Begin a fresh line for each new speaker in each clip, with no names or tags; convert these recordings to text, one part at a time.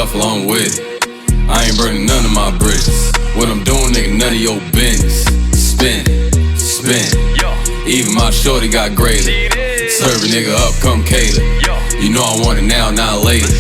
duffel, I'm with it. I ain't burning none of my bridges. What I'm doing, nigga, none of your business. Spin, spin. Even my shorty got greater. Serve a nigga up, come cater. You know I want it now, not later.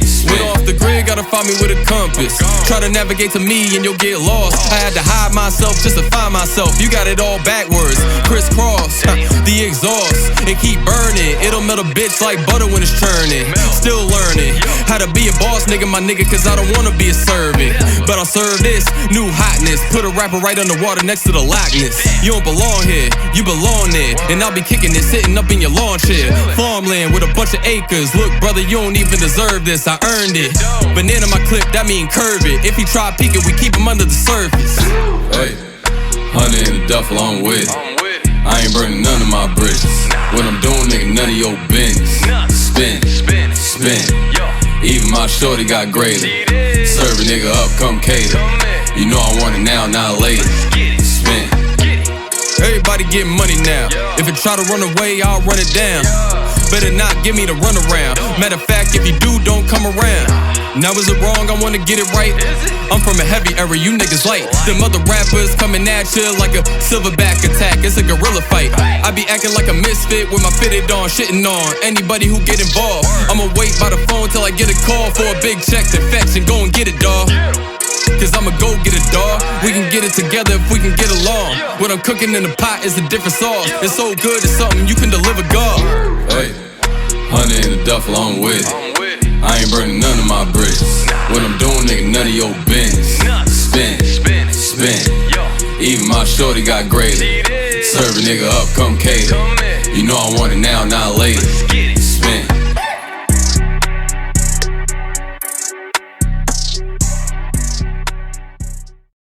Spin off the grid, gotta find me with a compass. Try to navigate to me and you'll get lost. I had to hide myself just to find myself. You got it all backwards, crisscross. The exhaust, it keep burning. It'll melt a bitch like butter when it's churning. Still learning how to be a boss, nigga, my nigga, cause I don't wanna be a servant. But I'll serve this new hotness. Put a rapper right underwater next to the Loch Ness. You don't belong here, you belong there. And I'll be kicking it, sitting up in your lawn chair. Farmland with a bunch of acres. Look, brother, you don't even deserve this, I earned it. Banana my clip, that mean curve it. If he try peeking, we keep him under the surface. Hey, 100 in the duffel, I'm with it. I ain't burning none of my bridges. What I'm doing, nigga, none of your business. Spin, spin. Even my shorty got greater. Serve a nigga up, come cater. You know I want it now, not later. Spin. Everybody getting money now. If it try to run away, I'll run it down. Better not give me the runaround. Matter of fact, if you do, don't come around. Now is it wrong? I wanna get it right. I'm from a heavy era, you niggas light. Them other rappers coming at you like a silverback attack. It's a gorilla fight. I be acting like a misfit with my fitted on, shitting on anybody who get involved. I'ma wait by the phone till I get a call for a big check to fetch and go and get it, dawg. Cause I'ma go get it, dawg. We can get it together if we can get along. What I'm cooking in the pot is a different sauce. It's so good, it's something you can deliver, God. Hey, 100 in the duffel, I'm with it. I ain't burning none of my bridges. What I'm doing, nigga, none of your business. Spin, spin. Even my shorty got greater. Serve a nigga up, come cater. You know I want it now, not later.